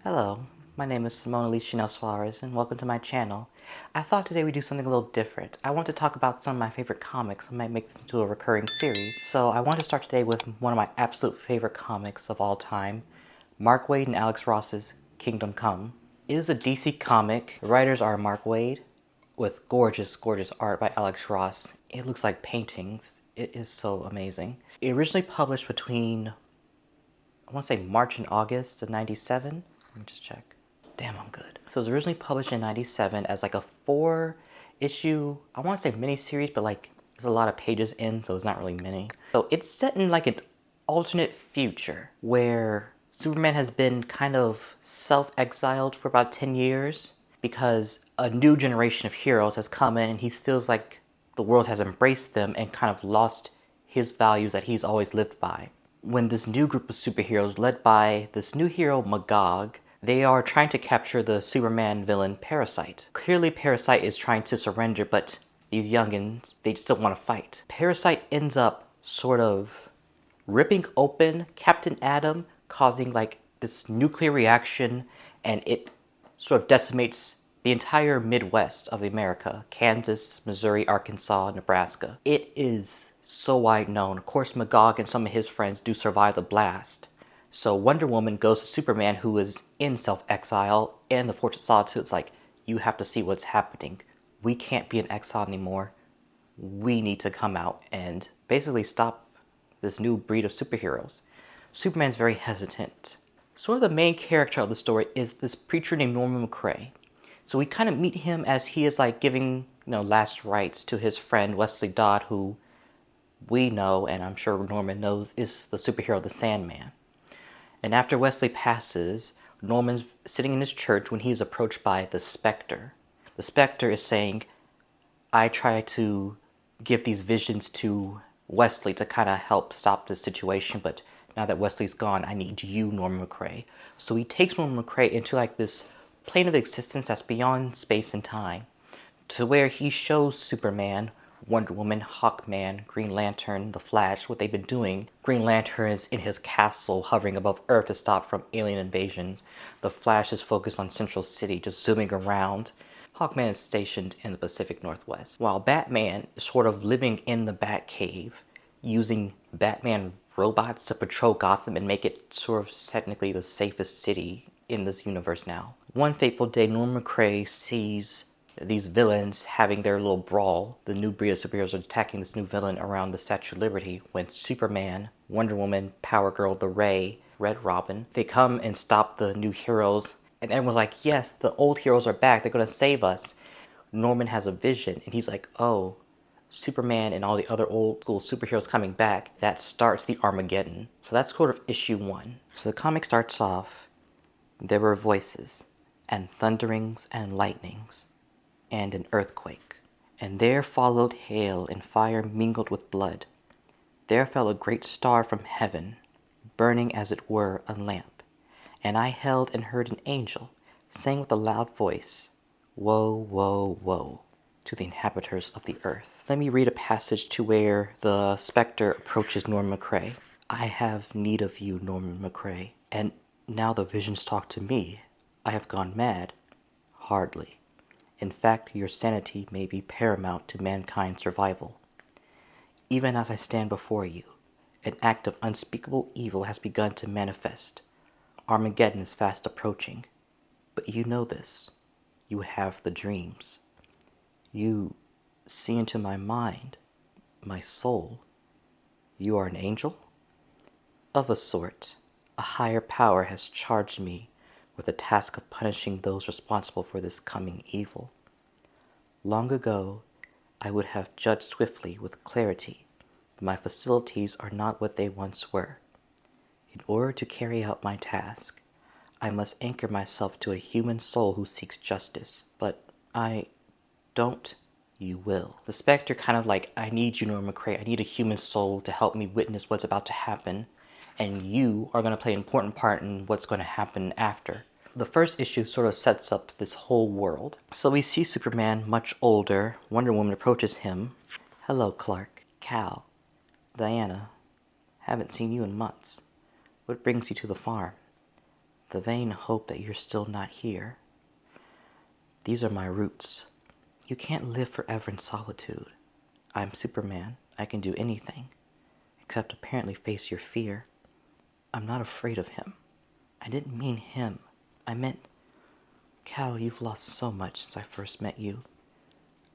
Hello, my name is Simone Suarez, and welcome to my channel. I thought today we'd do something a little different. I want to talk about some of my favorite comics. I might make this into a recurring series. So I want to start today with one of my absolute favorite comics of all time, Mark Waid and Alex Ross's Kingdom Come. It is a DC comic. The writers are Mark Waid, with gorgeous, gorgeous art by Alex Ross. It looks like paintings. It is so amazing. It originally published between, I want to say March and August of '97. Let me just check. Damn, I'm good. So it was originally published in '97 as like a 4-issue, I want to say mini-series, but like there's a lot of pages in, so it's not really mini. So it's set in like an alternate future where Superman has been kind of self-exiled for about 10 years because a new generation of heroes has come in and he feels like the world has embraced them and kind of lost his values that he's always lived by. When this new group of superheroes led by this new hero Magog, they are trying to capture the Superman villain Parasite. Clearly Parasite is trying to surrender, but these youngins, they still want to fight. Parasite ends up sort of ripping open Captain Atom, causing like this nuclear reaction, and it sort of decimates the entire Midwest of America, Kansas, Missouri, Arkansas, Nebraska. It is so wide known. Of course, Magog and some of his friends do survive the blast. So Wonder Woman goes to Superman, who is in self-exile, and the Fortress of Solitude. It's like, you have to see what's happening. We can't be in exile anymore. We need to come out and basically stop this new breed of superheroes. Superman's very hesitant. Sort of the main character of the story is this preacher named Norman McCrae. So we kind of meet him as he is like giving, last rites to his friend Wesley Dodd, who we know, and I'm sure Norman knows, is the superhero the Sandman. And after Wesley passes, Norman's sitting in his church when he's approached by the Spectre. The Spectre is saying, I try to give these visions to Wesley to kind of help stop this situation, but now that Wesley's gone, I need you, Norman McCrae. So he takes Norman McCrae into like this plane of existence that's beyond space and time, to where he shows Superman, Wonder Woman, Hawkman, Green Lantern, The Flash, what they've been doing. Green Lantern is in his castle hovering above Earth to stop from alien invasions. The Flash is focused on Central City, just zooming around. Hawkman is stationed in the Pacific Northwest, while Batman is sort of living in the Batcave, using Batman robots to patrol Gotham and make it sort of technically the safest city in this universe now. One fateful day, Norman McCrae sees these villains having their little brawl. The new breed of superheroes are attacking this new villain around the Statue of Liberty when Superman, Wonder Woman, Power Girl, the Ray, Red Robin, they come and stop the new heroes. And everyone's like, yes, the old heroes are back. They're going to save us. Norman has a vision and he's like, oh, Superman and all the other old school superheroes coming back. That starts the Armageddon. So that's sort of issue 1. So the comic starts off, there were voices and thunderings and lightnings and an earthquake, and there followed hail and fire mingled with blood. There fell a great star from heaven, burning as it were a lamp, and I held and heard an angel saying with a loud voice, Woe, woe, woe to the inhabitants of the earth. Let me read a passage to where the Spectre approaches Norman McCrae. I have need of you, Norman McCrae, and now the visions talk to me. I have gone mad? Hardly. In fact, your sanity may be paramount to mankind's survival. Even as I stand before you, an act of unspeakable evil has begun to manifest. Armageddon is fast approaching. But you know this. You have the dreams. You see into my mind, my soul. You are an angel? Of a sort. A higher power has charged me with the task of punishing those responsible for this coming evil. Long ago, I would have judged swiftly with clarity, but my facilities are not what they once were. In order to carry out my task, I must anchor myself to a human soul who seeks justice. But I don't. You will. The Spectre kind of like, I need you, Norman McCrae. I need a human soul to help me witness what's about to happen. And you are going to play an important part in what's going to happen after. The first issue sort of sets up this whole world. So we see Superman, much older. Wonder Woman approaches him. Hello, Clark. Cal. Diana. Haven't seen you in months. What brings you to the farm? the vain hope that you're still not here. These are my roots. You can't live forever in solitude. I'm Superman. I can do anything, except apparently face your fear. I'm not afraid of him. I didn't mean him. I meant, Cal, you've lost so much since I first met you.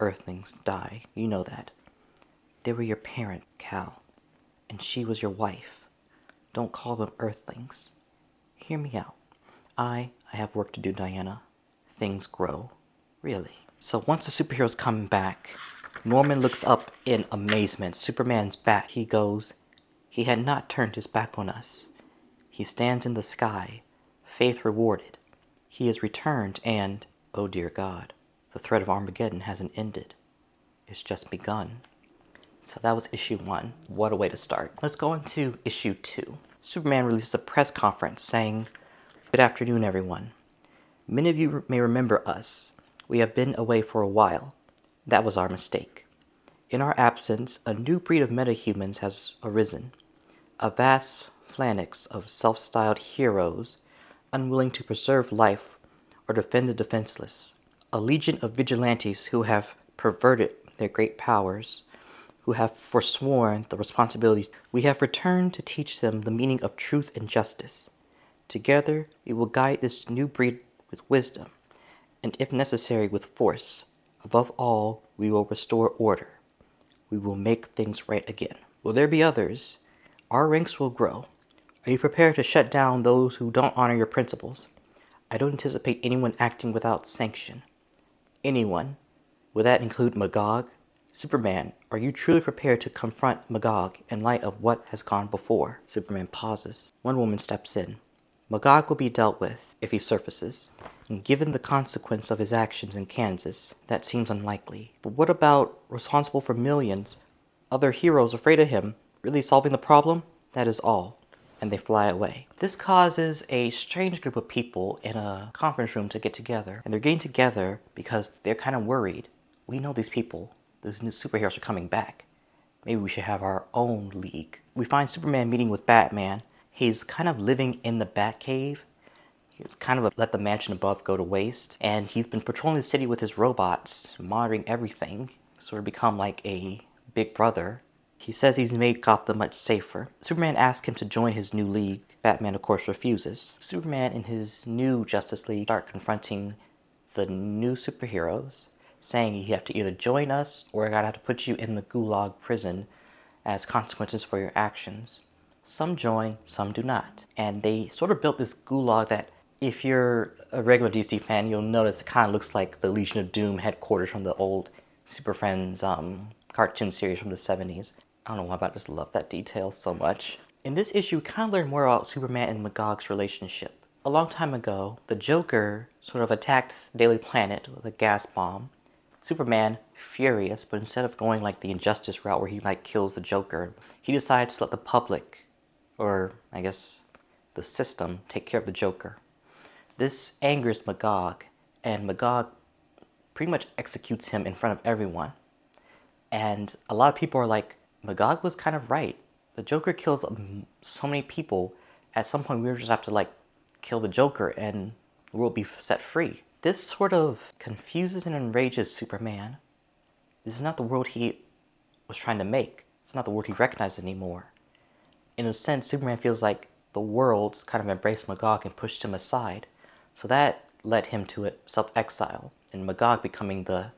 Earthlings die, you know that. They were your parent, Cal, and she was your wife. Don't call them Earthlings. Hear me out. I have work to do, Diana. Things grow. Really. So once the superheroes come back, Norman looks up in amazement. Superman's back. He goes, he had not turned his back on us. He stands in the sky, faith rewarded. He has returned and, oh dear God, the threat of Armageddon hasn't ended. It's just begun. So that was issue 1. What a way to start. Let's go into issue 2. Superman releases a press conference saying, "Good afternoon, everyone. Many of you may remember us. We have been away for a while. That was our mistake. In our absence, a new breed of metahumans has arisen. A vast phalanx of self-styled heroes, unwilling to preserve life or defend the defenseless. A legion of vigilantes who have perverted their great powers, who have forsworn the responsibilities. We have returned to teach them the meaning of truth and justice. Together, we will guide this new breed with wisdom, and if necessary, with force. Above all, we will restore order. We will make things right again. Will there be others? Our ranks will grow. Are you prepared to shut down those who don't honor your principles? I don't anticipate anyone acting without sanction. Anyone? Would that include Magog? Superman, are you truly prepared to confront Magog in light of what has gone before?" Superman pauses. One woman steps in. "Magog will be dealt with if he surfaces. And given the consequence of his actions in Kansas, that seems unlikely. But what about responsible for millions? Other heroes afraid of him, really solving the problem? That is all." And they fly away. This causes a strange group of people in a conference room to get together. And they're getting together because they're kind of worried. We know these people. These new superheroes are coming back. Maybe we should have our own league. We find Superman meeting with Batman. He's kind of living in the Batcave. He's kind of let the mansion above go to waste. And he's been patrolling the city with his robots, monitoring everything. Sort of become like a big brother. He says he's made Gotham much safer. Superman asks him to join his new league. Batman, of course, refuses. Superman and his new Justice League start confronting the new superheroes, saying you have to either join us or I gotta have to put you in the Gulag prison as consequences for your actions. Some join, some do not. And they sort of built this Gulag that, if you're a regular DC fan, you'll notice it kind of looks like the Legion of Doom headquarters from the old Super Friends cartoon series from the 70s. I don't know why, but I just love that detail so much. In this issue, we kind of learn more about Superman and Magog's relationship. A long time ago, the Joker sort of attacked Daily Planet with a gas bomb. Superman, furious, but instead of going like the Injustice route where he like kills the Joker, he decides to let the public, or I guess the system, take care of the Joker. This angers Magog, and Magog pretty much executes him in front of everyone. And a lot of people are like, Magog was kind of right. The Joker kills so many people. At some point, we just have to like kill the Joker and the world will be set free. This sort of confuses and enrages Superman. This is not the world he was trying to make. It's not the world he recognizes anymore. In a sense, Superman feels like the world kind of embraced Magog and pushed him aside. So that led him to self-exile, and Magog becoming the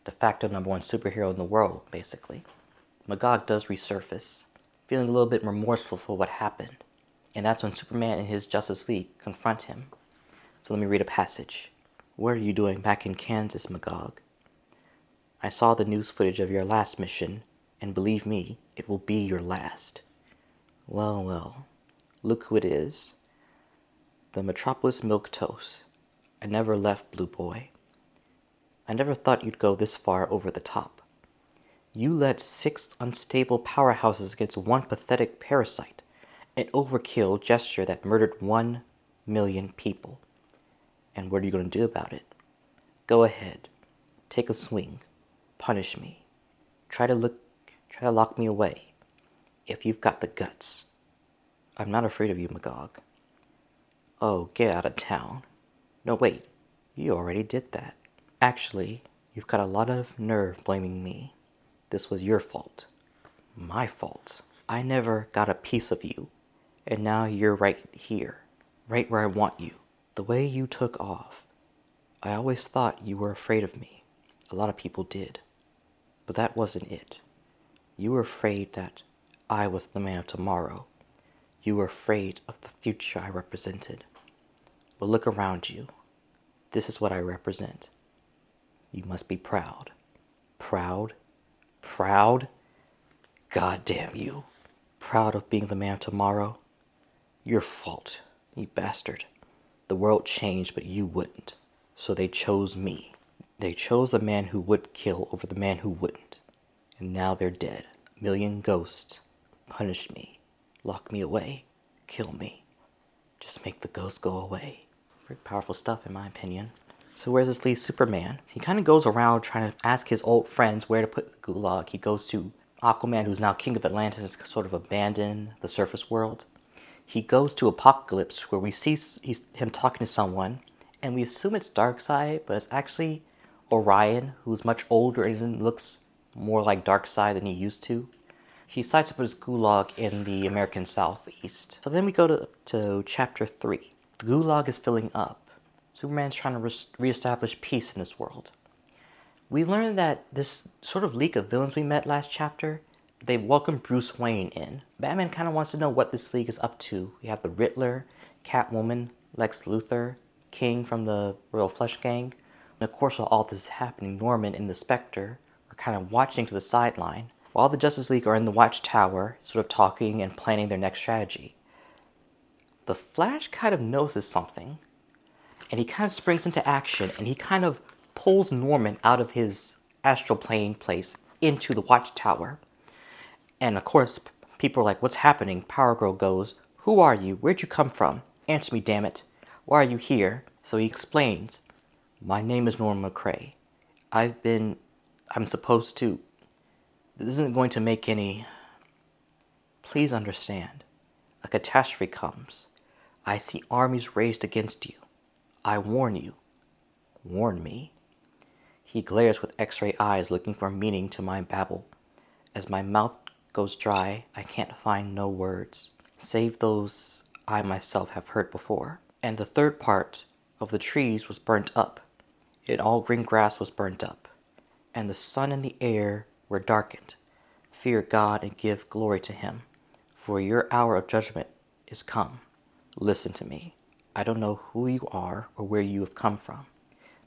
de facto #1 superhero in the world, basically. Magog does resurface, feeling a little bit remorseful for what happened. And that's when Superman and his Justice League confront him. So let me read a passage. "What are you doing back in Kansas, Magog? I saw the news footage of your last mission, and believe me, it will be your last. Well, well, look who it is. The Metropolis Milquetoast. I never left, Blue Boy. I never thought you'd go this far over the top. You led 6 unstable powerhouses against one pathetic parasite, an overkill gesture that murdered 1 million people. And what are you going to do about it? Go ahead. Take a swing. Punish me. Try to lock me away. If you've got the guts. I'm not afraid of you, Magog. Oh, get out of town. No, wait, you already did that. Actually, you've got a lot of nerve blaming me. This was your fault. My fault. I never got a piece of you, and now you're right here, right where I want you. The way you took off. I always thought you were afraid of me. A lot of people did. But that wasn't it. You were afraid that I was the man of tomorrow. You were afraid of the future I represented. But look around you. This is what I represent. You must be proud. Proud? Proud? God damn you. Proud of being the man of tomorrow? Your fault, you bastard. The world changed, but you wouldn't. So they chose me. They chose the man who would kill over the man who wouldn't. And now they're dead. A million ghosts punished me, lock me away, kill me. Just make the ghosts go away. Very powerful stuff in my opinion. So where's this lead Superman? He kind of goes around trying to ask his old friends where to put the gulag. He goes to Aquaman, who's now king of Atlantis, sort of abandoned the surface world. He goes to Apocalypse, where we see him talking to someone, and we assume it's Darkseid, but it's actually Orion, who's much older and looks more like Darkseid than he used to. He decides to put his gulag in the American Southeast. So then we go to chapter 3. The gulag is filling up. Superman's trying to reestablish peace in this world. We learned that this sort of league of villains we met last chapter, they welcomed Bruce Wayne in. Batman kind of wants to know what this league is up to. We have the Riddler, Catwoman, Lex Luthor, King from the Royal Flush Gang. And of course, while all this is happening, Norman and the Spectre are kind of watching to the sideline, while the Justice League are in the Watchtower, sort of talking and planning their next strategy. The Flash kind of notices something, and he kind of springs into action, and he kind of pulls Norman out of his astral plane place into the Watchtower. And of course, people are like, what's happening? Power Girl goes, who are you? Where'd you come from? Answer me, damn it. Why are you here? So he explains, my name is Norman McCrae. I'm supposed to. This isn't going to make any. Please understand. A catastrophe comes. I see armies raised against you. I warn you. Warn me. He glares with X-ray eyes looking for meaning to my babble. As my mouth goes dry, I can't find no words, save those I myself have heard before. And the third part of the trees was burnt up, and all green grass was burnt up, and the sun and the air were darkened. Fear God and give glory to him, for your hour of judgment is come. Listen to me. I don't know who you are or where you have come from,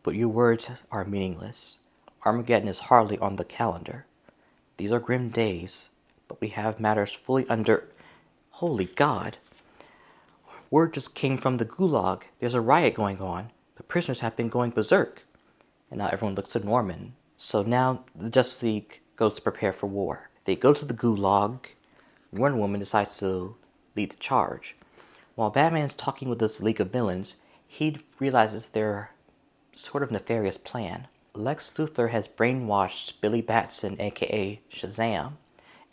but your words are meaningless. Armageddon is hardly on the calendar. These are grim days, but we have matters fully under. Holy God! Word just came from the gulag. There's a riot going on. The prisoners have been going berserk. And now everyone looks at Norman. So now the Justice League goes to prepare for war. They go to the gulag. Wonder Woman decides to lead the charge. While Batman is talking with this League of Villains, he realizes their sort of nefarious plan. Lex Luthor has brainwashed Billy Batson, aka Shazam, and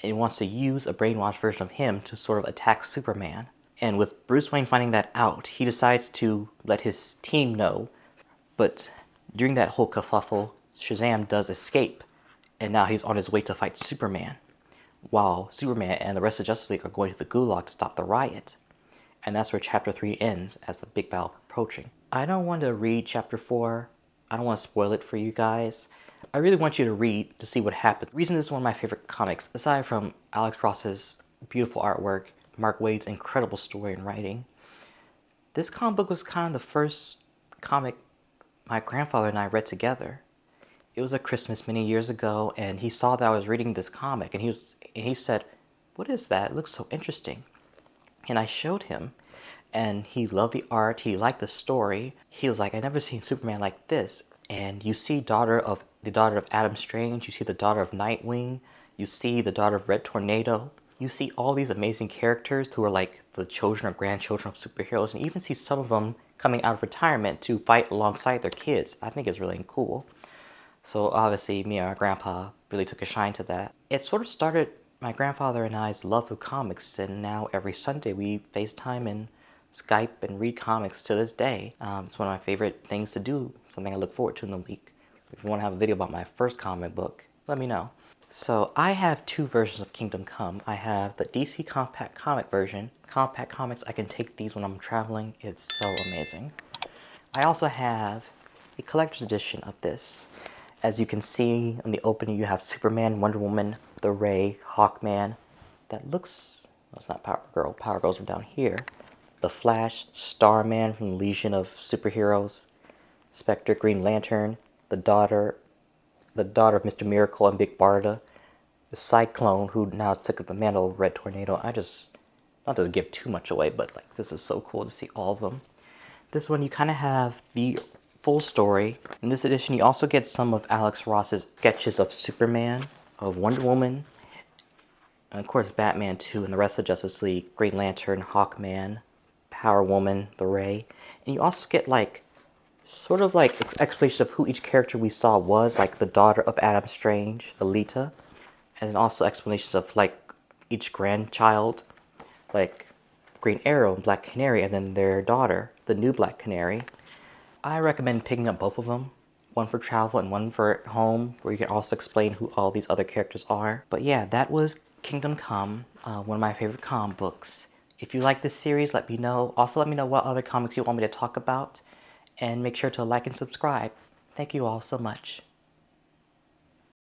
he wants to use a brainwashed version of him to sort of attack Superman. And with Bruce Wayne finding that out, he decides to let his team know. But during that whole kerfuffle, Shazam does escape, and now he's on his way to fight Superman, while Superman and the rest of Justice League are going to the gulag to stop the riot. And that's where chapter 3 ends, as the big battle approaching. I don't want to read chapter 4. I don't want to spoil it for you guys. I really want you to read to see what happens. The reason this is one of my favorite comics, aside from Alexross's beautiful artwork, Mark Waid's incredible story and writing, this comic book was kind of the first comic my grandfather and I read together. It was a Christmas many years ago, and he saw that I was reading this comic, and he said, "What is that? It looks so interesting." And I showed him, and he loved the art. He liked the story. He was like, "I never seen Superman like this." And you see the daughter of Adam Strange. You see the daughter of Nightwing. You see the daughter of Red Tornado. You see all these amazing characters who are like the children or grandchildren of superheroes, and you even see some of them coming out of retirement to fight alongside their kids. I think it's really cool. So obviously, me and my grandpa really took a shine to that. It sort of started my grandfather and I's love of comics, and now every Sunday we FaceTime and Skype and read comics to this day. It's one of my favorite things to do, something I look forward to in the week. If you want to have a video about my first comic book, let me know. So I have two versions of Kingdom Come. I have the DC Compact Comic version. Compact Comics, I can take these when I'm traveling. It's so amazing. I also have a collector's edition of this. As you can see in the opening, you have Superman, Wonder Woman, the Ray, Hawkman. That looks, well, it's not Power Girl. Power Girls are down here. The Flash, Starman from the Legion of Superheroes, Spectre, Green Lantern, the daughter of Mr. Miracle and Big Barda, the Cyclone, who now took up the mantle of Red Tornado. Not to give too much away, but like this is so cool to see all of them. This one you kind of have the full story. In this edition, you also get some of Alex Ross's sketches of Superman, of Wonder Woman, and of course Batman too, and the rest of Justice League, Green Lantern, Hawkman, Power Woman, the Ray. And you also get like sort of like explanation of who each character we saw was, like the daughter of Adam Strange, Alita, and then also explanations of like each grandchild, like Green Arrow and Black Canary, and then their daughter, the new Black Canary. I recommend picking up both of them, one for travel and one for home, where you can also explain who all these other characters are. But yeah, that was Kingdom Come, one of my favorite comic books. If you like this series, let me know. Also, let me know what other comics you want me to talk about. And make sure to like and subscribe. Thank you all so much.